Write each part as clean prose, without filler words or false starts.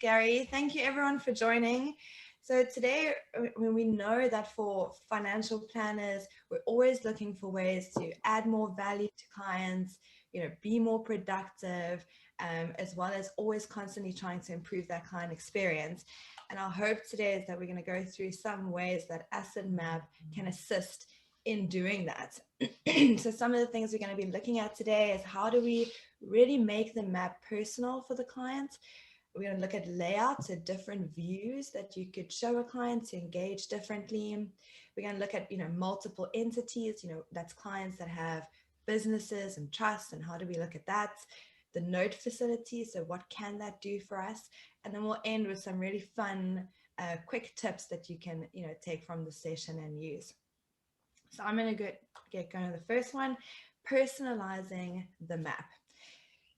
Gary. Thank you everyone for joining. So today, we know that for financial planners, we're always looking for ways to add more value to clients, be more productive, as well as always constantly trying to improve that client experience. And our hope today is that we're going to go through some ways that Asset Map can assist in doing that. So some of the things we're going to be looking at today is how do we really make the map personal for the client. We're going to look at layouts, so different views that you could show a client to engage differently. We're going to look at, multiple entities, that's clients that have businesses and trusts, and how do we look at that? The note facility, so what can that do for us? And then we'll end with some really fun, quick tips that you can, take from the session and use. So I'm going to get going to the first one, personalizing the map.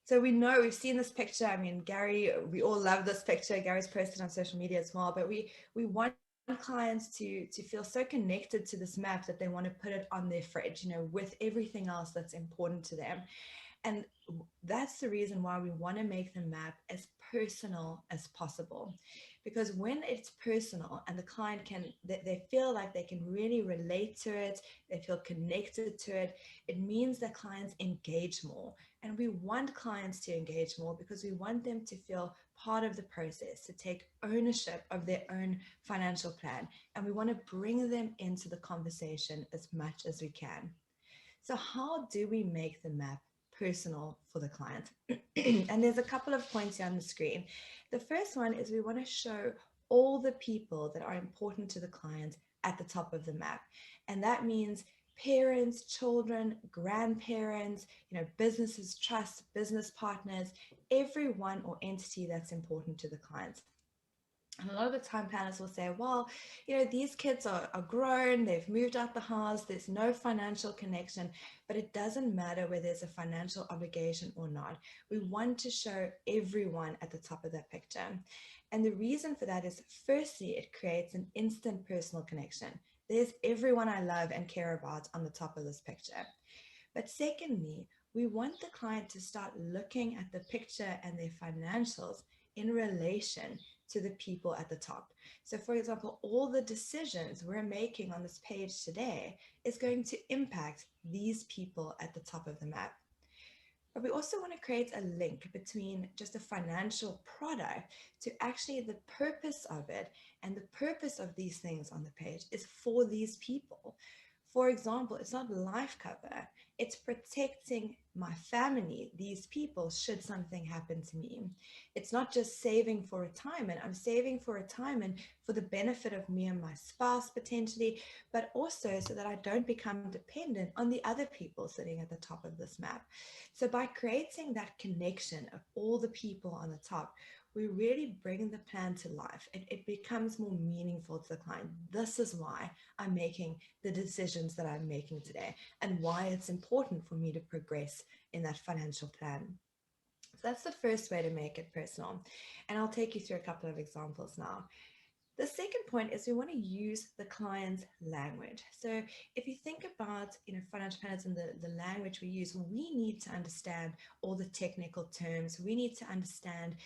So we've seen this picture. I mean, Gary, we all love this picture. Gary's posted on social media as well, but we want clients to feel so connected to this map that they want to put it on their fridge, with everything else that's important to them. And that's the reason why we want to make the map as personal as possible. Because when it's personal and the client they feel like they can really relate to it, they feel connected to it, it means that clients engage more. And we want clients to engage more because we want them to feel part of the process, to take ownership of their own financial plan. And we want to bring them into the conversation as much as we can. So how do we make the map personal for the client? And there's a couple of points here on the screen. The first one is we want to show all the people that are important to the client at the top of the map. And that means parents, children, grandparents, businesses, trusts, business partners, everyone or entity that's important to the client. And a lot of the time planners will say, well, these kids are grown, they've moved out the house, there's no financial connection, but it doesn't matter whether there's a financial obligation or not. We want to show everyone at the top of that picture. And the reason for that is, firstly, it creates an instant personal connection. There's everyone I love and care about on the top of this picture. But secondly, we want the client to start looking at the picture and their financials in relation to the people at the top. So for example, all the decisions we're making on this page today is going to impact these people at the top of the map. But we also want to create a link between just a financial product to actually the purpose of it. And the purpose of these things on the page is for these people. For example, it's not life cover, it's protecting my family, these people, should something happen to me. It's not just saving for retirement. I'm saving for retirement for the benefit of me and my spouse potentially, but also so that I don't become dependent on the other people sitting at the top of this map. So by creating that connection of all the people on the top, we really bring the plan to life. It becomes more meaningful to the client. This is why I'm making the decisions that I'm making today and why it's important for me to progress in that financial plan. So that's the first way to make it personal. And I'll take you through a couple of examples now. The second point is we want to use the client's language. So if you think about, financial planners and the language we use, we need to understand all the technical terms. We need to understand,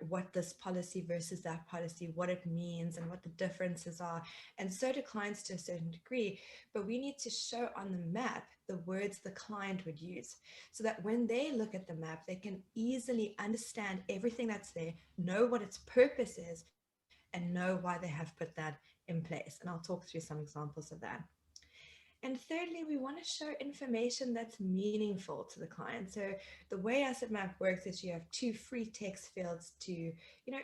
what this policy versus that policy, what it means and what the differences are. And so do clients to a certain degree, but we need to show on the map the words the client would use so that when they look at the map, they can easily understand everything that's there, know what its purpose is, and know why they have put that in place. And I'll talk through some examples of that. And thirdly, we want to show information that's meaningful to the client. So the way Asset Map works is you have two free text fields to,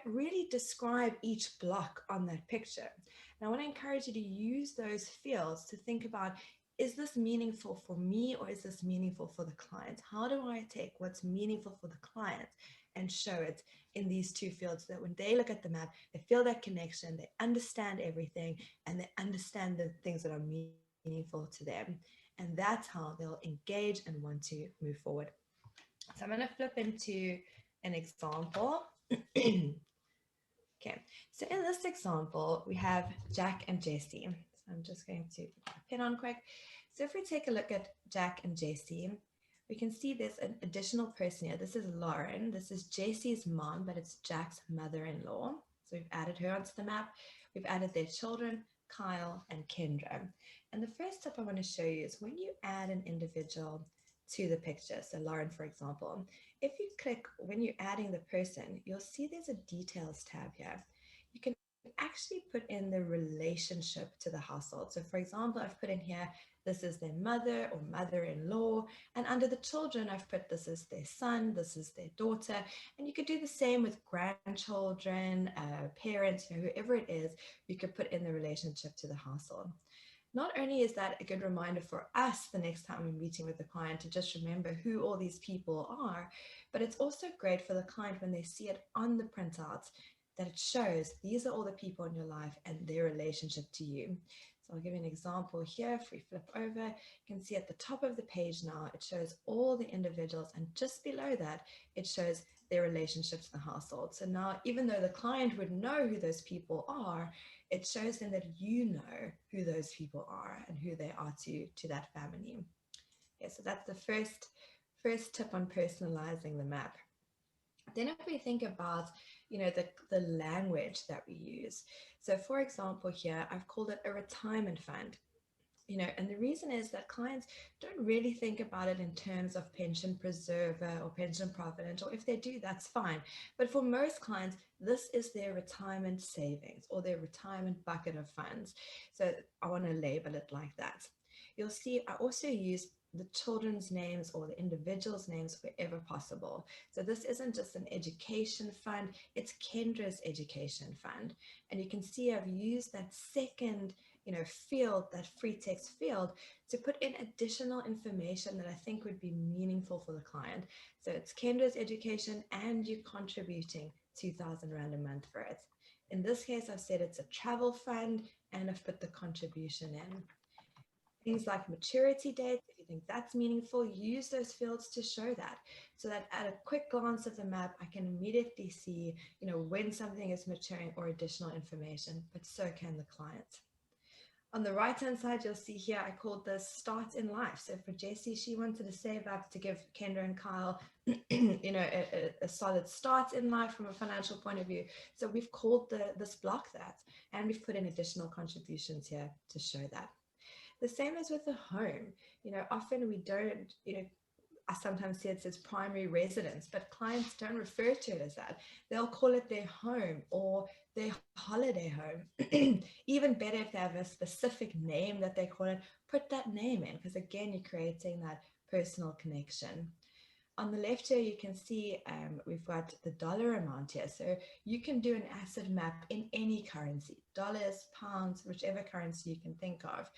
really describe each block on that picture. And I want to encourage you to use those fields to think about, is this meaningful for me or is this meaningful for the client? How do I take what's meaningful for the client and show it in these two fields so that when they look at the map, they feel that connection, they understand everything, and they understand the things that are meaningful to them. And that's how they'll engage and want to move forward. So I'm going to flip into an example. Okay, so in this example, we have Jack and Jesse. So I'm just going to put a pin on quick. So if we take a look at Jack and Jesse, we can see there's an additional person here. This is Lauren. This is Jesse's mom, but it's Jack's mother-in-law. So we've added her onto the map. We've added their children, Kyle and Kendra. And the first tip I want to show you is when you add an individual to the picture, so Lauren, for example, if you click when you're adding the person, you'll see there's a details tab here. You can actually put in the relationship to the household. So for example, I've put in here, this is their mother or mother-in-law, and under the children, I've put this is their son, this is their daughter, and you could do the same with grandchildren, parents, whoever it is, you could put in the relationship to the household. Not only is that a good reminder for us the next time we're meeting with the client to just remember who all these people are, but it's also great for the client when they see it on the printouts that it shows these are all the people in your life and their relationship to you. So I'll give you an example here. If we flip over, you can see at the top of the page now, it shows all the individuals, and just below that, it shows their relationship to the household. So now, even though the client would know who those people are, it shows them that you know who those people are and who they are to that family. Okay, so that's the first tip on personalizing the map. Then if we think about, the language that we use. So for example, here, I've called it a retirement fund. And the reason is that clients don't really think about it in terms of pension preserver or pension provident, or if they do, that's fine. But for most clients, this is their retirement savings or their retirement bucket of funds. So I want to label it like that. You'll see I also use the children's names or the individual's names wherever possible. So this isn't just an education fund, it's Kendra's education fund. And you can see I've used that second field, that free text field, to put in additional information that I think would be meaningful for the client. So it's Kendra's education and you're contributing 2,000 Rand a month for it. In this case, I've said it's a travel fund and I've put the contribution in. Things like maturity dates, if you think that's meaningful, use those fields to show that, so that at a quick glance of the map, I can immediately see, when something is maturing or additional information, but so can the client. On the right-hand side, you'll see here, I called this Start in Life. So for Jessie, she wanted to save up to give Kendra and Kyle, a solid start in life from a financial point of view. So we've called this block that, and we've put in additional contributions here to show that. The same as with the home. Often we don't, I sometimes see it says primary residence, but clients don't refer to it as that. They'll call it their home or their holiday home. Even better if they have a specific name that they call it, put that name in, because again, you're creating that personal connection. On the left here, you can see we've got the dollar amount here. So you can do an asset map in any currency, dollars, pounds, whichever currency you can think of.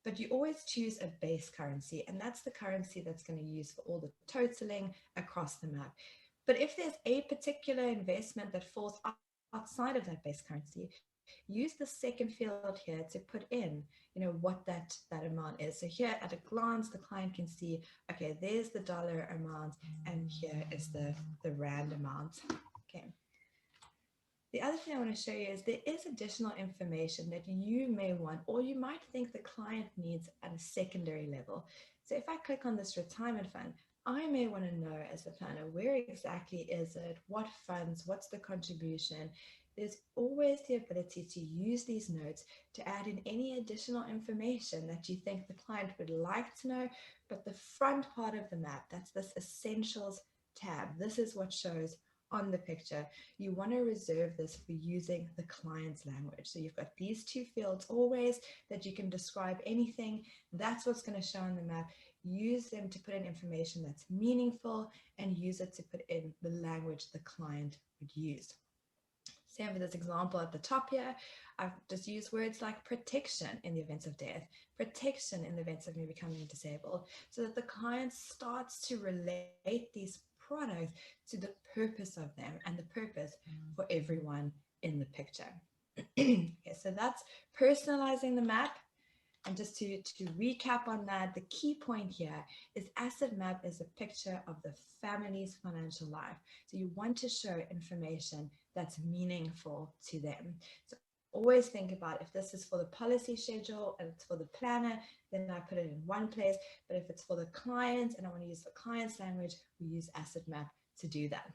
But you always choose a base currency, and that's the currency that's going to use for all the totaling across the map. But if there's a particular investment that falls outside of that base currency, use the second field here to put in, what that amount is. So here at a glance, the client can see, okay, there's the dollar amount, and here is the Rand amount. Okay. The other thing I want to show you is there is additional information that you may want, or you might think the client needs at a secondary level. So if I click on this retirement fund, I may want to know as the planner, where exactly is it? What funds? What's the contribution? There's always the ability to use these notes to add in any additional information that you think the client would like to know. But the front part of the map, that's this essentials tab. This is what shows on the picture. You want to reserve this for using the client's language. So you've got these two fields always that you can describe anything. That's what's going to show on the map. Use them to put in information that's meaningful and use it to put in the language the client would use. Same for this example at the top here, I've just used words like protection in the event of death, protection in the event of me becoming disabled, so that the client starts to relate these products to the purpose of them and the purpose for everyone in the picture. Okay, so that's personalizing the map. And just to recap on that, the key point here is asset map is a picture of the family's financial life. So you want to show information that's meaningful to them. So always think about if this is for the policy schedule and it's for the planner, then I put it in one place. But if it's for the client and I want to use the client's language, we use Asset Map to do that.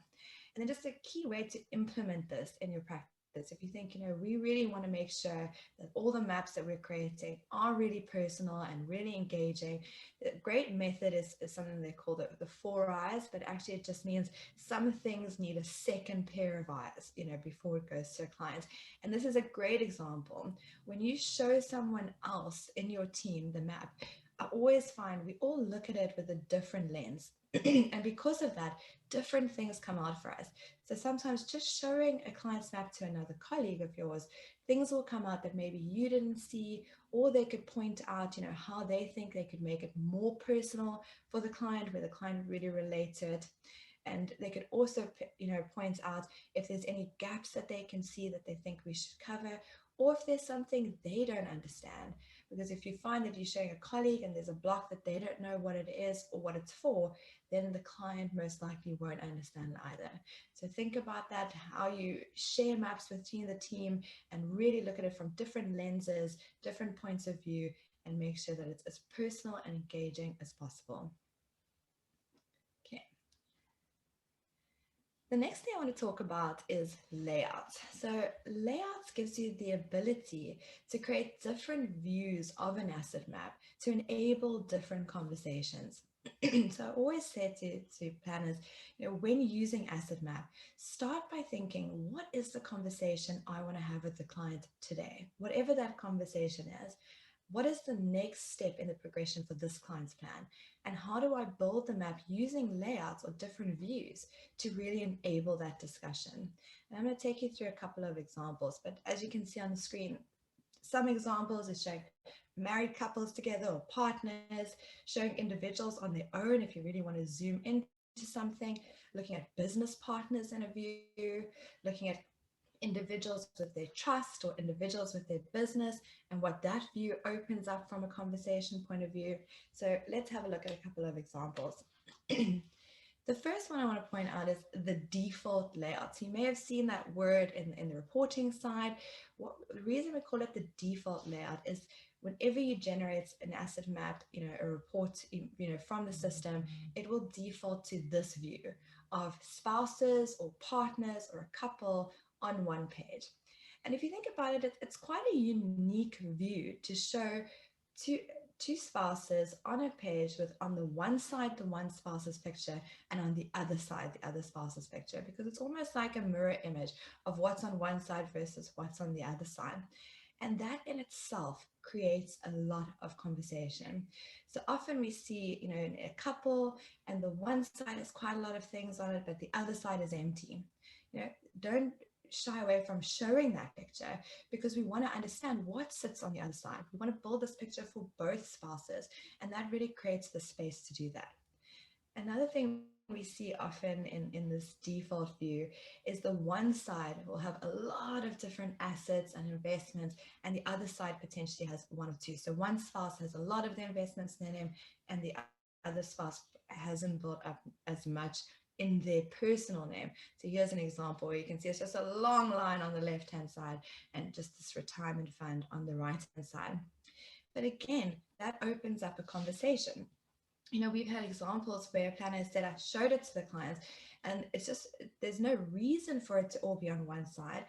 And then just a key way to implement this in your practice, if you think, we really want to make sure that all the maps that we're creating are really personal and really engaging. A great method is something they call the 4 eyes, but actually it just means some things need a second pair of eyes, before it goes to a client. And this is a great example. When you show someone else in your team the map, I always find we all look at it with a different lens. And because of that, different things come out for us. So sometimes just showing a client's map to another colleague of yours, things will come out that maybe you didn't see, or they could point out, how they think they could make it more personal for the client, where the client really relate to it. And they could also, point out if there's any gaps that they can see that they think we should cover, or if there's something they don't understand. Because if you find that you're showing a colleague and there's a block that they don't know what it is or what it's for, then the client most likely won't understand either. So think about that, how you share maps within the team, and really look at it from different lenses, different points of view, and make sure that it's as personal and engaging as possible. Okay. The next thing I want to talk about is layouts. So layouts gives you the ability to create different views of an asset map to enable different conversations. So I always say to planners, when using asset map, start by thinking, what is the conversation I want to have with the client today? Whatever that conversation is, what is the next step in the progression for this client's plan? And how do I build the map using layouts or different views to really enable that discussion? And I'm going to take you through a couple of examples, but as you can see on the screen, some examples is showing married couples together or partners, showing individuals on their own if you really want to zoom into something, looking at business partners in a view, looking at individuals with their trust or individuals with their business, and what that view opens up from a conversation point of view. So let's have a look at a couple of examples. The first one I want to point out is the default layout. So you may have seen that word in the reporting side. The reason we call it the default layout is whenever you generate an asset map, a report, from the system, it will default to this view of spouses or partners or a couple on one page. And if you think about it, it's quite a unique view to show two spouses on a page with on the one side the one spouse's picture and on the other side the other spouse's picture, because it's almost like a mirror image of what's on one side versus what's on the other side. And that in itself creates a lot of conversation. So often we see, a couple and the one side has quite a lot of things on it, but the other side is empty. Don't shy away from showing that picture, because we want to understand what sits on the other side. We want to build this picture for both spouses, and that really creates the space to do that. Another thing we see often in this default view is the one side will have a lot of different assets and investments, and the other side potentially has one or two. So one spouse has a lot of the investments in him, and the other spouse hasn't built up as much in their personal name. So here's an example where you can see it's just a long line on the left-hand side and just this retirement fund on the right-hand side. But again, that opens up a conversation. We've had examples where planners said, I showed it to the clients, and it's just, there's no reason for it to all be on one side.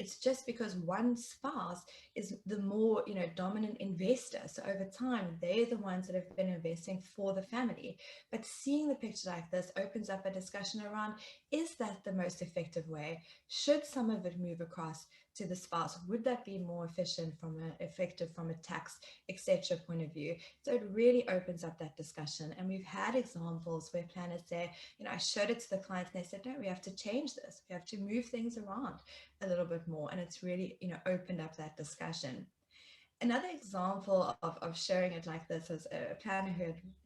It's just because one spouse is the more, dominant investor. So over time, they're the ones that have been investing for the family. But seeing the picture like this opens up a discussion around, is that the most effective way? Should some of it move across to the spouse? Would that be more efficient effective from a tax, etc. point of view? So it really opens up that discussion. And we've had examples where planners say, I showed it to the clients and they said, no, we have to change this. We have to move things around a little bit more. And it's really, opened up that discussion. Another example of sharing it like this was a planner who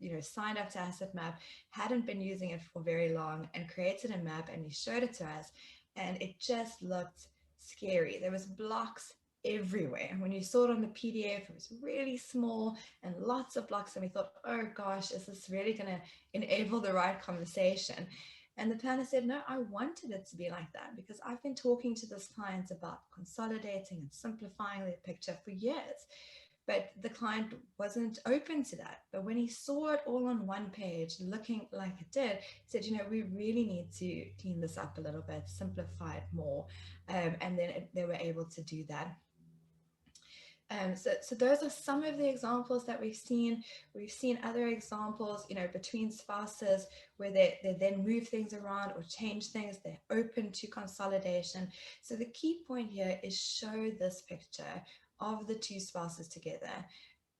had, signed up to Asset Map, hadn't been using it for very long, and created a map, and he showed it to us, and it just looked scary. There was blocks everywhere. And when you saw it on the PDF, it was really small and lots of blocks. And we thought, oh gosh, is this really going to enable the right conversation? And the planner said, no, I wanted it to be like that because I've been talking to this client about consolidating and simplifying their picture for years. But the client wasn't open to that. But when he saw it all on one page, looking like it did, he said, we really need to clean this up a little bit, simplify it more. And then they were able to do that. So those are some of the examples that we've seen. We've seen other examples, between spouses where they then move things around or change things. They're open to consolidation. So the key point here is show this picture of the two spouses together.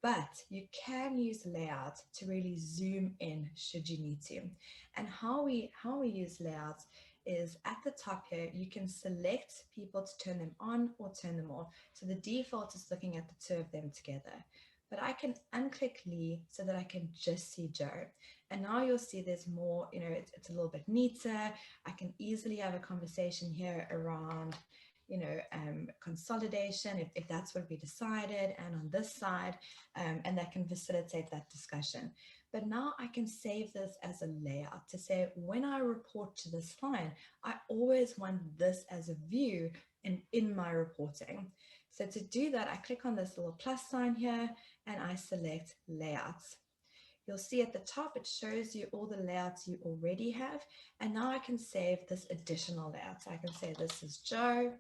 But you can use layout to really zoom in should you need to. And how we use layouts is at the top here, you can select people to turn them on or turn them off. So the default is looking at the two of them together. But I can unclick Lee so that I can just see Joe. And now you'll see there's more, it's a little bit neater. I can easily have a conversation here around consolidation, if that's what we decided, and on this side, and that can facilitate that discussion. But now I can save this as a layout to say, when I report to this client, I always want this as a view in my reporting. So to do that, I click on this little plus sign here and I select layouts. You'll see at the top, it shows you all the layouts you already have. And now I can save this additional layout. So I can say this is Joe,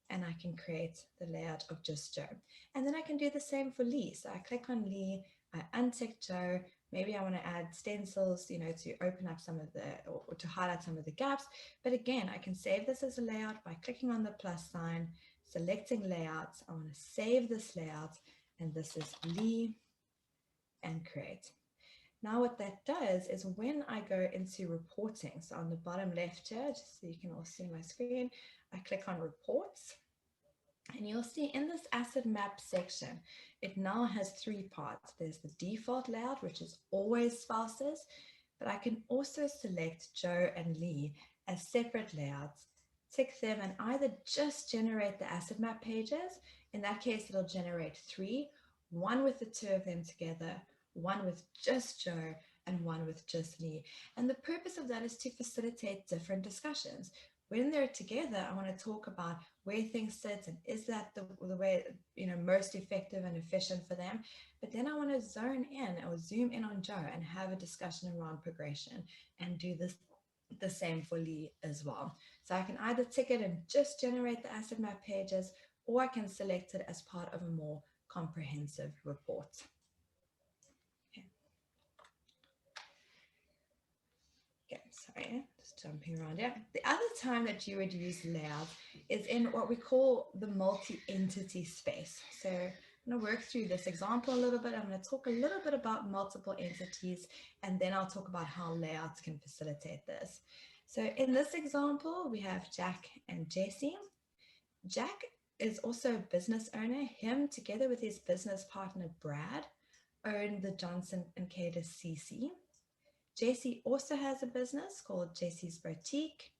and I can create the layout of just Joe. And then I can do the same for Lee. So I click on Lee, I untick Joe. Maybe I want to add stencils, to open up some of the, or to highlight some of the gaps. But again, I can save this as a layout by clicking on the plus sign, selecting layouts. I want to save this layout, and this is Lee, and create. Now what that does is when I go into reporting, so on the bottom left here, just so you can all see my screen, I click on reports. And you'll see in this asset map section, it now has three parts. There's the default layout, which is always spouses, but I can also select Joe and Lee as separate layouts, tick them, and either just generate the asset map pages. In that case, it'll generate three, one with the two of them together, one with just Joe, and one with just Lee. And the purpose of that is to facilitate different discussions. When they're together, I want to talk about where things sit and is that the way, most effective and efficient for them. But then I want to zone in or zoom in on Joe and have a discussion around progression and do this the same for Lee as well. So I can either tick it and just generate the asset map pages, or I can select it as part of a more comprehensive report. Okay, sorry, just jumping around here. The other time that you would use layout is in what we call the multi-entity space. So I'm going to work through this example a little bit. I'm going to talk a little bit about multiple entities, and then I'll talk about how layouts can facilitate this. So in this example, we have Jack and Jesse. Jack is also a business owner. Him, together with his business partner, Brad, own the Johnson & Cater CC. Jesse also has a business called Jesse's Boutique,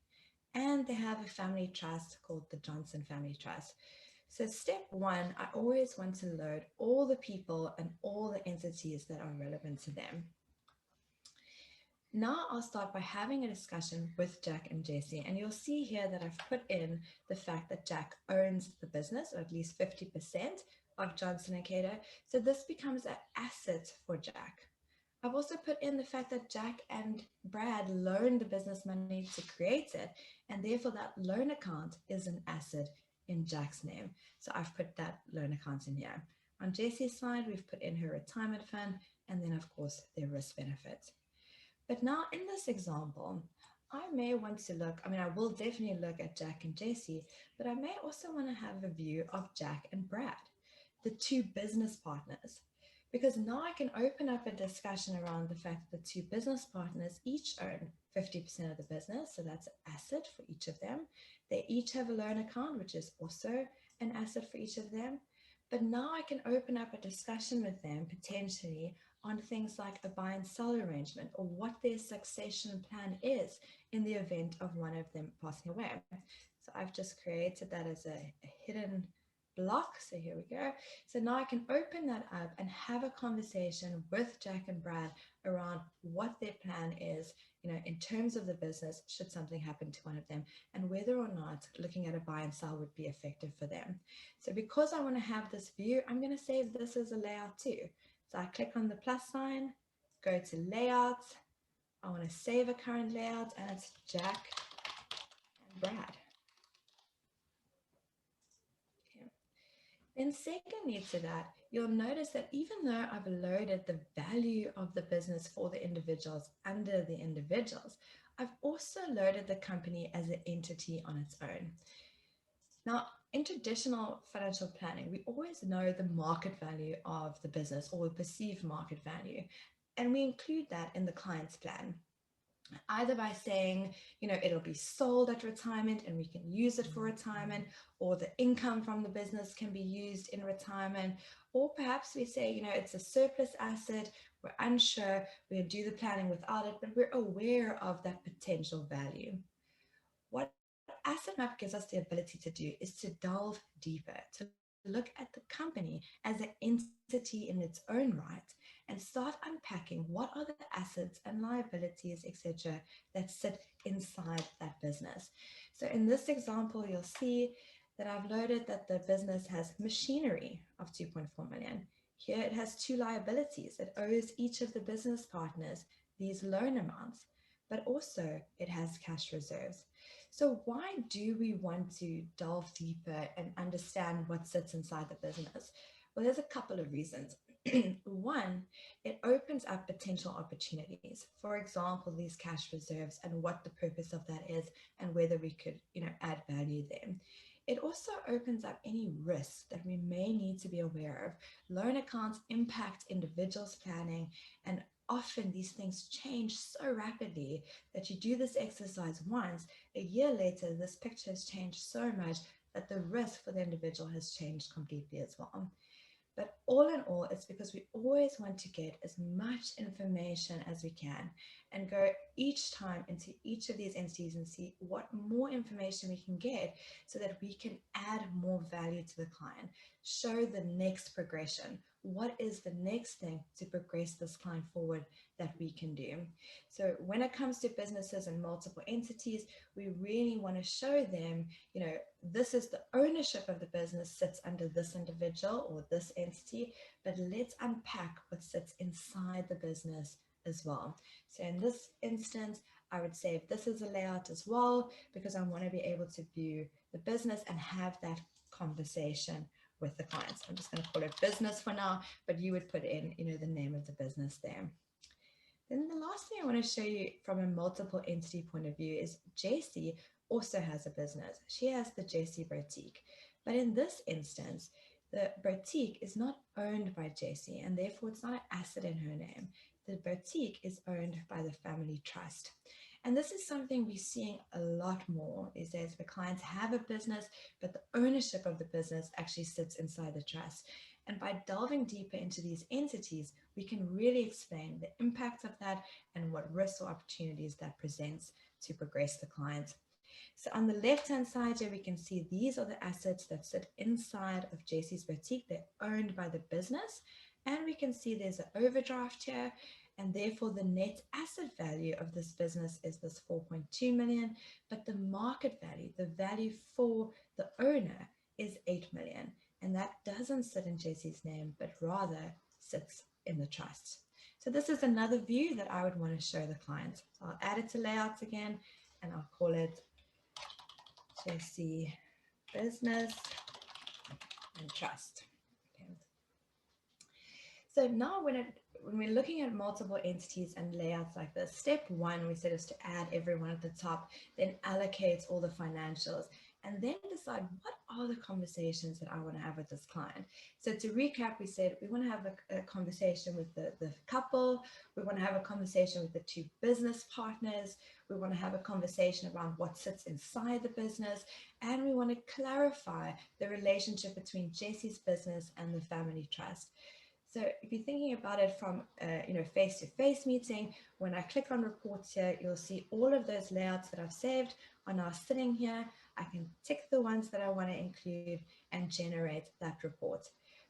and they have a family trust called the Johnson Family Trust. So step one, I always want to load all the people and all the entities that are relevant to them. Now I'll start by having a discussion with Jack and Jesse, and you'll see here that I've put in the fact that Jack owns the business, or at least 50% of Johnson & Cater. So this becomes an asset for Jack. I've also put in the fact that Jack and Brad loaned the business money to create it, and therefore that loan account is an asset in Jack's name. So I've put that loan account in here. On Jesse's side, we've put in her retirement fund, and then of course their risk benefit. But now in this example, I may want to look, I will definitely look at Jack and Jesse, but I may also want to have a view of Jack and Brad, the two business partners. Because now I can open up a discussion around the fact that the two business partners each own 50% of the business, so that's an asset for each of them. They each have a loan account, which is also an asset for each of them. But now I can open up a discussion with them potentially on things like a buy and sell arrangement, or what their succession plan is in the event of one of them passing away. So I've just created that as a hidden block. So here we go. So now I can open that up and have a conversation with Jack and Brad around what their plan is, in terms of the business, should something happen to one of them, and whether or not looking at a buy and sell would be effective for them. So because I want to have this view, I'm going to save this as a layout too. So I click on the plus sign, go to layouts. I want to save a current layout, and it's Jack and Brad. Then secondly to that, you'll notice that even though I've loaded the value of the business for the individuals under the individuals, I've also loaded the company as an entity on its own. Now, in traditional financial planning, we always know the market value of the business, or the perceived market value, and we include that in the client's plan. Either by saying, it'll be sold at retirement and we can use it for retirement, or the income from the business can be used in retirement, or perhaps we say, it's a surplus asset, we're unsure, we'll do the planning without it, but we're aware of that potential value. What Asset Map gives us the ability to do is to delve deeper, to look at the company as an entity in its own right, and start unpacking what are the assets and liabilities, etc., that sit inside that business. So in this example, you'll see that I've loaded that the business has machinery of 2.4 million. Here it has two liabilities. It owes each of the business partners these loan amounts, but also it has cash reserves. So why do we want to delve deeper and understand what sits inside the business? Well, there's a couple of reasons. One, it opens up potential opportunities. For example, these cash reserves and what the purpose of that is, and whether we could, add value there. It also opens up any risks that we may need to be aware of. Loan accounts impact individuals' planning, and often these things change so rapidly that you do this exercise once, a year later, this picture has changed so much that the risk for the individual has changed completely as well. But all in all, it's because we always want to get as much information as we can and go each time into each of these entities and see what more information we can get so that we can add more value to the client, show the next progression. What is the next thing to progress this client forward that we can do? So when it comes to businesses and multiple entities, we really want to show them, this is the ownership of the business sits under this individual or this entity, but let's unpack what sits inside the business as well. So in this instance, I would say this is a layout as well, because I want to be able to view the business and have that conversation with the clients. I'm just going to call it business for now, but you would put in, the name of the business there. Then the last thing I want to show you from a multiple entity point of view is JC also has a business. She has the JC Boutique, but in this instance, the boutique is not owned by JC, and therefore it's not an asset in her name. The boutique is owned by the family trust. And this is something we're seeing a lot more these days, where clients have a business, but the ownership of the business actually sits inside the trust. And by delving deeper into these entities, we can really explain the impact of that and what risks or opportunities that presents to progress the client. So on the left-hand side here, we can see these are the assets that sit inside of JC's boutique. They're owned by the business. And we can see there's an overdraft here, and therefore the net asset value of this business is this 4.2 million, but the market value, the value for the owner, is 8 million. And that doesn't sit in JC's name, but rather sits in the trust. So this is another view that I would want to show the client. So I'll add it to layouts again, and I'll call it JC Business and Trust. Okay. So now when we're looking at multiple entities and layouts like this, step one, we said, is to add everyone at the top, then allocate all the financials, and then decide what are the conversations that I want to have with this client. So to recap, we said we want to have a conversation with the couple, we want to have a conversation with the two business partners, we want to have a conversation around what sits inside the business, and we want to clarify the relationship between JC's business and the family trust. So if you're thinking about it from face-to-face meeting, when I click on reports here, you'll see all of those layouts that I've saved are now sitting here. I can tick the ones that I want to include and generate that report.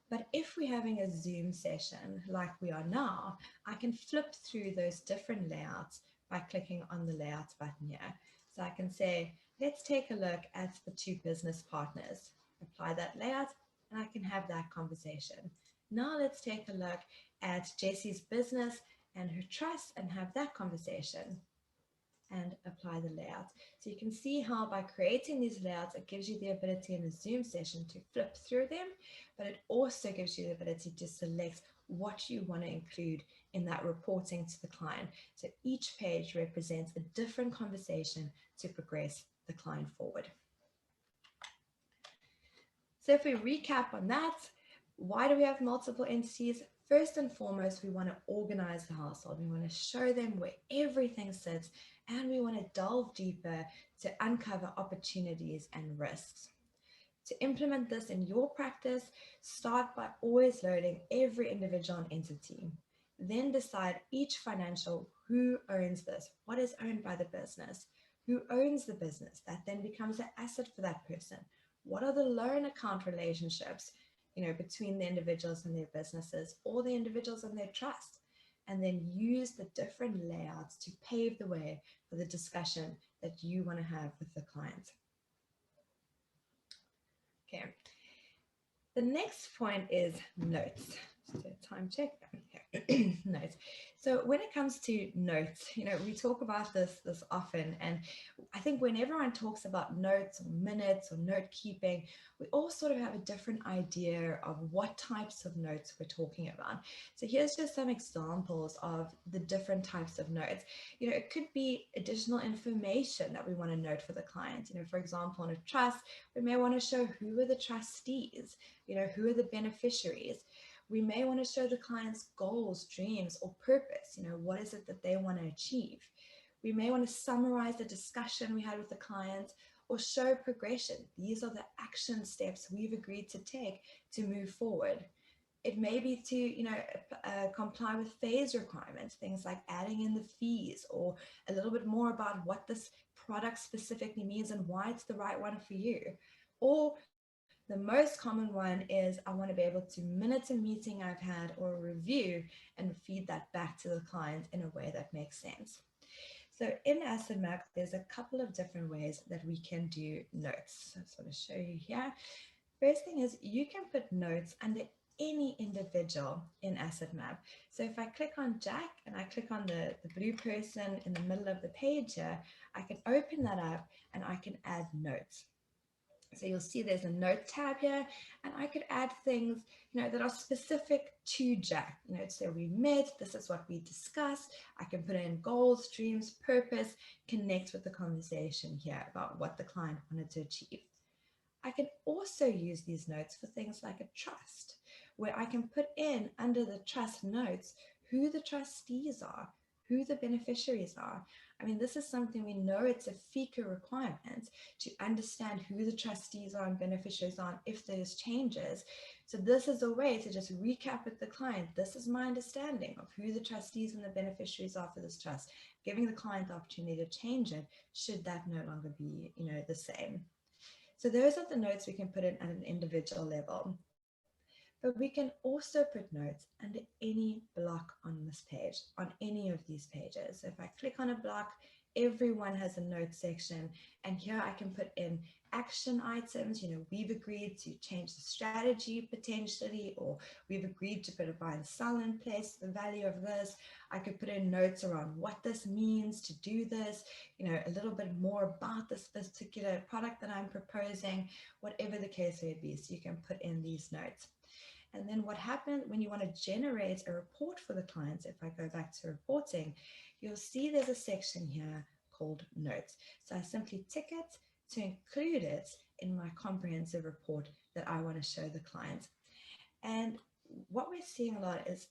But if we're having a Zoom session like we are now, I can flip through those different layouts by clicking on the layouts button here. So I can say, let's take a look at the two business partners, apply that layout, and I can have that conversation. Now let's take a look at Jessie's business and her trust and have that conversation and apply the layout. So you can see how by creating these layouts, it gives you the ability in a Zoom session to flip through them, but it also gives you the ability to select what you want to include in that reporting to the client. So each page represents a different conversation to progress the client forward. So if we recap on that, why do we have multiple entities? First and foremost, we want to organize the household. We want to show them where everything sits, and we want to delve deeper to uncover opportunities and risks. To implement this in your practice, start by always loading every individual entity. Then decide each financial, who owns this, what is owned by the business, who owns the business, that then becomes an asset for that person. What are the loan account relationships, between the individuals and their businesses, or the individuals and their trust? And then use the different layouts to pave the way for the discussion that you want to have with the client. Okay. The next point is notes. Just a time check. Notes. So when it comes to notes, we talk about this often, and I think when everyone talks about notes or minutes or note keeping, we all sort of have a different idea of what types of notes we're talking about. So here's just some examples of the different types of notes. It could be additional information that we want to note for the client. For example, in a trust, we may want to show who are the trustees, who are the beneficiaries. We may want to show the client's goals, dreams, or purpose. What is it that they want to achieve? We may want to summarize the discussion we had with the client or show progression. These are the action steps we've agreed to take to move forward. It may be to, comply with phase requirements, things like adding in the fees or a little bit more about what this product specifically means and why it's the right one for you. Or the most common one is I want to be able to minute a meeting I've had or a review and feed that back to the client in a way that makes sense. So in Asset Map, there's a couple of different ways that we can do notes. So I just want to show you here. First thing is you can put notes under any individual in Asset Map. So if I click on Jack and I click on the blue person in the middle of the page here, I can open that up and I can add notes. So you'll see there's a note tab here, and I could add things, that are specific to Jack. So we met, this is what we discussed. I can put in goals, dreams, purpose, connect with the conversation here about what the client wanted to achieve. I can also use these notes for things like a trust, where I can put in under the trust notes who the trustees are, who the beneficiaries are. This is something we know it's a FICA requirement to understand who the trustees are and beneficiaries are if there's changes. So this is a way to just recap with the client. This is my understanding of who the trustees and the beneficiaries are for this trust, giving the client the opportunity to change it should that no longer be, the same. So those are the notes we can put in at an individual level. But we can also put notes under any block on this page, on any of these pages. So if I click on a block, everyone has a note section, and here I can put in action items. We've agreed to change the strategy potentially, or we've agreed to put a buy and sell in place, the value of this. I could put in notes around what this means to do this, a little bit more about this particular product that I'm proposing, whatever the case may be. So you can put in these notes. And then what happens when you want to generate a report for the clients, if I go back to reporting, you'll see there's a section here called notes. So I simply tick it to include it in my comprehensive report that I want to show the client. And what we're seeing a lot is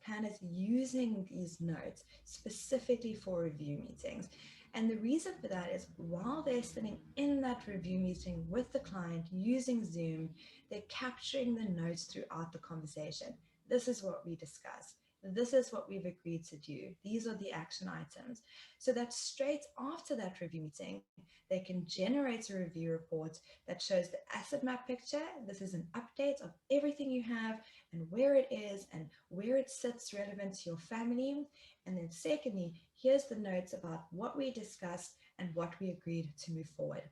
planners using these notes specifically for review meetings. And the reason for that is while they're sitting in that review meeting with the client using Zoom, they're capturing the notes throughout the conversation. This is what we discussed. this is what we've agreed to do. These are the action items. So that straight after that review meeting, they can generate a review report that shows the asset map picture. This is an update of everything you have and where it is and where it sits relevant to your family. And then secondly, here's the notes about what we discussed and what we agreed to move forward.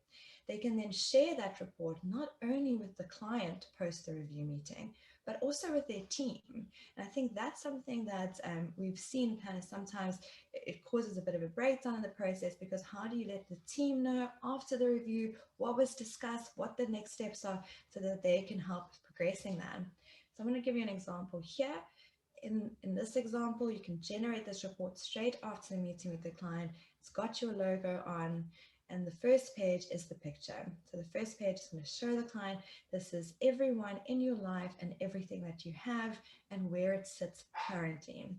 They can then share that report not only with the client post the review meeting, but also with their team. And I think that's something that we've seen kind of sometimes it causes a bit of a breakdown in the process, because how do you let the team know after the review what was discussed, what the next steps are, so that they can help progressing that. So I'm going to give you an example here. In this example, you can generate this report straight after the meeting with the client. It's got your logo on, and the first page is the picture. So the first page is going to show the client this is everyone in your life and everything that you have and where it sits currently.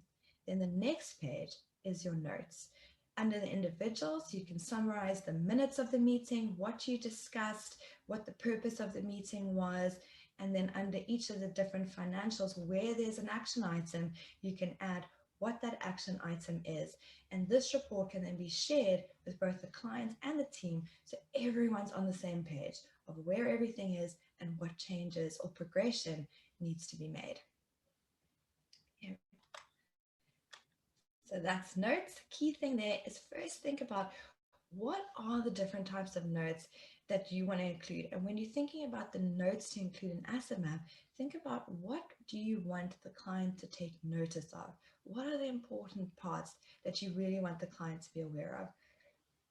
Then the next page is your notes. Under the individuals, you can summarize the minutes of the meeting, what you discussed, what the purpose of the meeting was, and then under each of the different financials where there's an action item, you can add what that action item is. And this report can then be shared with both the client and the team, so everyone's on the same page of where everything is and what changes or progression needs to be made. Yeah. So that's notes. Key thing there is first think about what are the different types of notes that you want to include. And when you're thinking about the notes to include an asset map, think about what do you want the client to take notice of? What are the important parts that you really want the client to be aware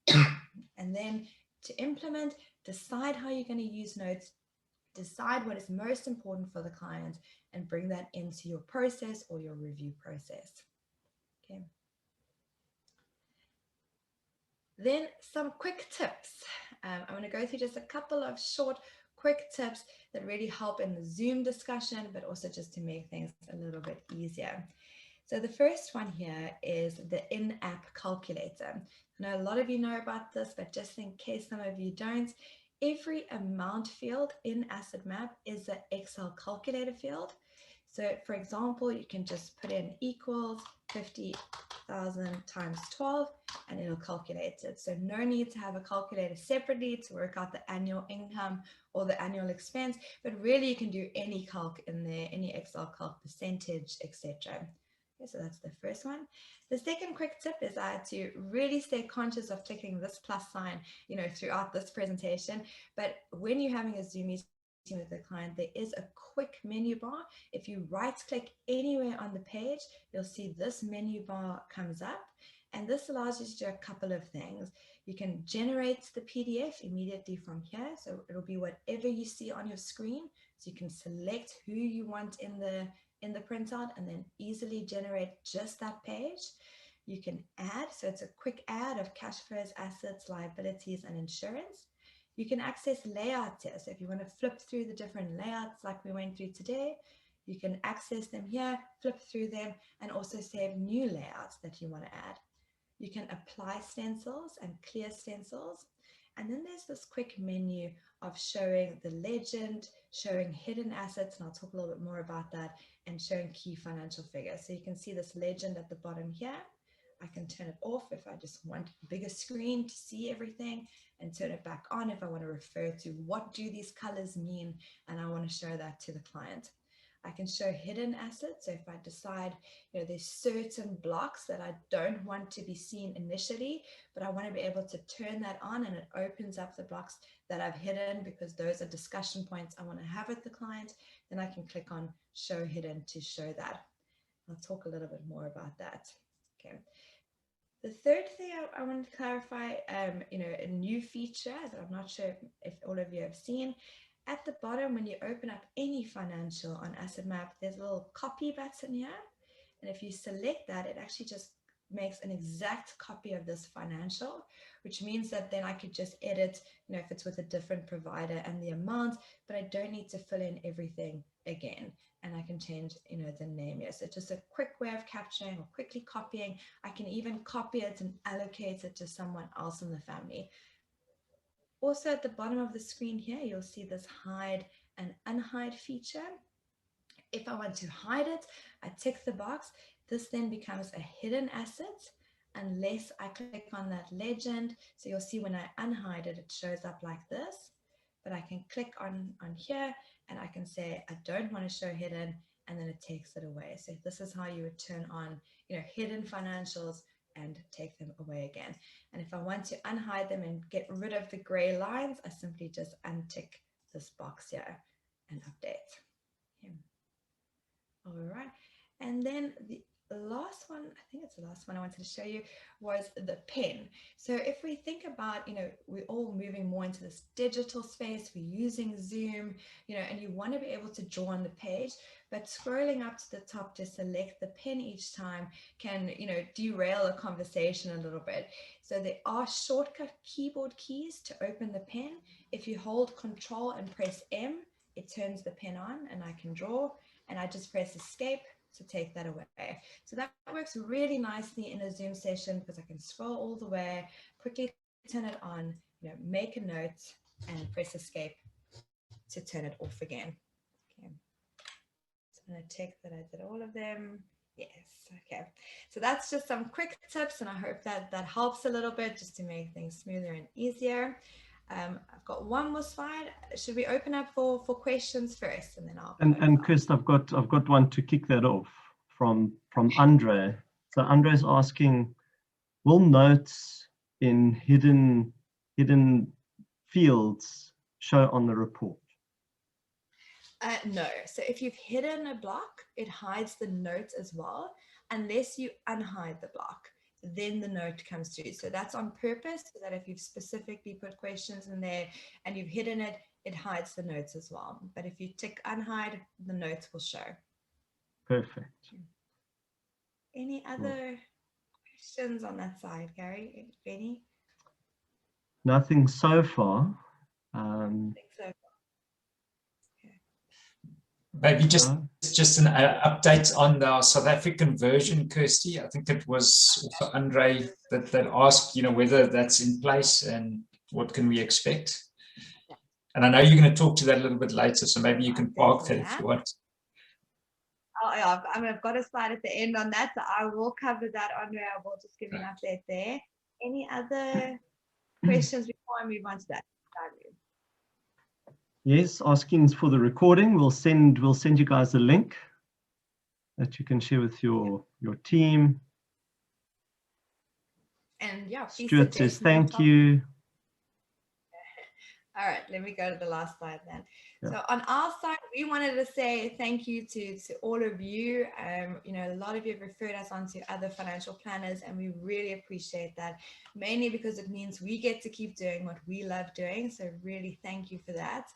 of? And then to implement, decide how you're going to use notes, decide what is most important for the client, and bring that into your process or your review process. Okay. Then some quick tips. I'm going to go through just a couple of short, quick tips that really help in the Zoom discussion, but also just to make things a little bit easier. So the first one here is the in-app calculator. I know a lot of you know about this, but just in case some of you don't, every amount field in Asset Map is the Excel calculator field. So for example, you can just put in equals 50,000 times 12 and it'll calculate it. So no need to have a calculator separately to work out the annual income or the annual expense, but really you can do any calc in there, any Excel calc, percentage, etc. Okay, so that's the first one. The second quick tip is to really stay conscious of clicking this plus sign, throughout this presentation. But when you're having a Zoom meeting with the client, there is a quick menu bar. If you right click anywhere on the page, you'll see this menu bar comes up, and this allows you to do a couple of things. You can generate the PDF immediately from here, so it'll be whatever you see on your screen, so you can select who you want in the printout and then easily generate just that page. You can add, so it's a quick add of cash flows, assets, liabilities, and insurance. You can access layouts here. So if you want to flip through the different layouts like we went through today, you can access them here, flip through them, and also save new layouts that you want to add. You can apply stencils and clear stencils. And then there's this quick menu of showing the legend, showing hidden assets, and I'll talk a little bit more about that, and showing key financial figures. So you can see this legend at the bottom here. I can turn it off if I just want a bigger screen to see everything, and turn it back on if I want to refer to what do these colors mean, and I want to show that to the client. I can show hidden assets. So if I decide, there's certain blocks that I don't want to be seen initially, but I want to be able to turn that on and it opens up the blocks that I've hidden because those are discussion points I want to have with the client, then I can click on show hidden to show that. I'll talk a little bit more about that. Okay. The third thing I wanted to clarify, a new feature that I'm not sure if all of you have seen. At the bottom, when you open up any financial on Asset Map, there's a little copy button here. And if you select that, it actually just makes an exact copy of this financial, which means that then I could just edit, if it's with a different provider and the amount, but I don't need to fill in everything again. And I can change, the name here. So it's just a quick way of capturing or quickly copying. I can even copy it and allocate it to someone else in the family. Also at the bottom of the screen here, you'll see this hide and unhide feature. If I want to hide it, I tick the box. This then becomes a hidden asset unless I click on that legend. So you'll see when I unhide it, it shows up like this. But I can click on here and I can say, I don't want to show hidden, and then it takes it away. So this is how you would turn on, hidden financials and take them away again. And if I want to unhide them and get rid of the gray lines, I simply just untick this box here and update. Yeah. All right. And then the last one, I think it's the last one I wanted to show you, was the pen. So if we think about, we're all moving more into this digital space, we're using Zoom, and you want to be able to draw on the page, but scrolling up to the top to select the pen each time can, derail a conversation a little bit. So there are shortcut keyboard keys to open the pen. If you hold Control and press M, it turns the pen on and I can draw, and I just press escape to take that away. So that works really nicely in a Zoom session because I can scroll all the way, quickly turn it on, make a note and press escape to turn it off again. Okay. So I'm going to tick that I did all of them. Yes. Okay. So that's just some quick tips, and I hope that helps a little bit just to make things smoother and easier. I've got one more slide. Should we open up for questions first, and then I'll. And Chris, I've got one to kick that off from Andre. So Andre's asking, will notes in hidden fields show on the report? No. So if you've hidden a block, it hides the notes as well, unless you unhide the block. Then the note comes through. So that's on purpose, so that if you've specifically put questions in there and you've hidden it, it hides the notes as well. But if you tick unhide, the notes will show. Perfect. Any other questions on that side, Gary? Any? Nothing so far. I think so. Maybe just an update on the South African version, Kirsty. I think it was also Andre that asked, whether that's in place and what can we expect. And I know you're going to talk to that a little bit later, so maybe you can park that if you want. Oh, yeah, I've got a slide at the end on that, so I will cover that, Andre. I will just give you an update there. Any other questions before I move on to that? Yes, asking for the recording. We'll send you guys a link that you can share with your team. And yeah, Stuart says thank you. All right, let me go to the last slide then. Yeah. So on our side, we wanted to say thank you to all of you. A lot of you have referred us on to other financial planners, and we really appreciate that, mainly because it means we get to keep doing what we love doing. So really thank you for that.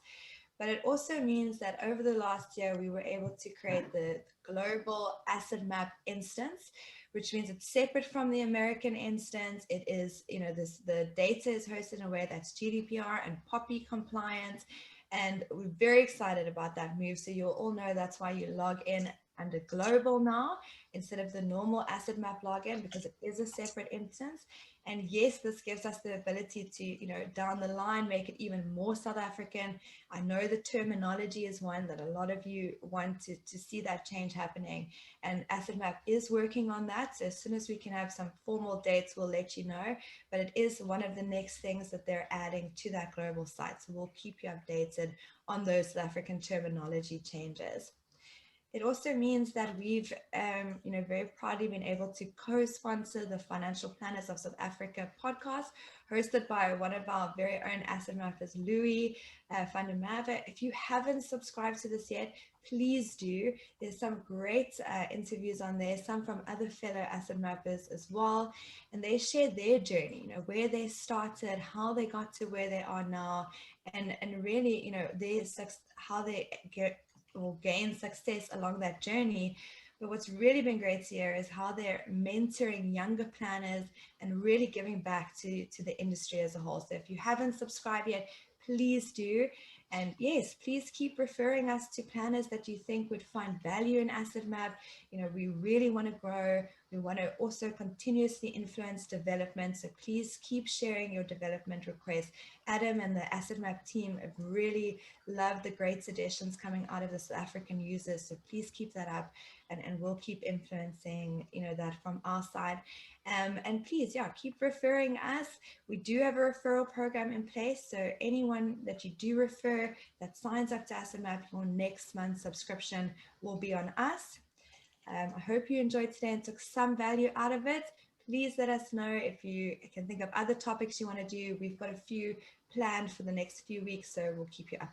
But it also means that over the last year, we were able to create the global asset map instance, which means it's separate from the American instance. It is, the data is hosted in a way that's GDPR and POPI compliant. And we're very excited about that move. So you'll all know that's why you log in under global now instead of the normal asset map login, because it is a separate instance. And yes, this gives us the ability to, down the line, make it even more South African. I know the terminology is one that a lot of you want to see that change happening, and Asset Map is working on that. So as soon as we can have some formal dates, we'll let you know, but it is one of the next things that they're adding to that global site. So we'll keep you updated on those South African terminology changes. It also means that we've, very proudly been able to co-sponsor the Financial Planners of South Africa podcast, hosted by one of our very own asset mappers, Louis van der Merwe. If you haven't subscribed to this yet, please do. There's some great interviews on there, some from other fellow asset mappers as well. And they share their journey, where they started, how they got to where they are now, and really, how they gain success along that journey. But what's really been great here is how they're mentoring younger planners and really giving back to the industry as a whole. So if you haven't subscribed yet, please do. And yes, please keep referring us to planners that you think would find value in Asset Map. We really want to grow. We want to also continuously influence development. So please keep sharing your development requests. Adam and the Asset Map team have really loved the great suggestions coming out of the South African users. So please keep that up, and we'll keep influencing, that from our side. And please, keep referring us. We do have a referral program in place. So anyone that you do refer that signs up to Asset Map, your next month's subscription will be on us. I hope you enjoyed today and took some value out of it. Please let us know if you can think of other topics you want to do. We've got a few planned for the next few weeks, so we'll keep you up.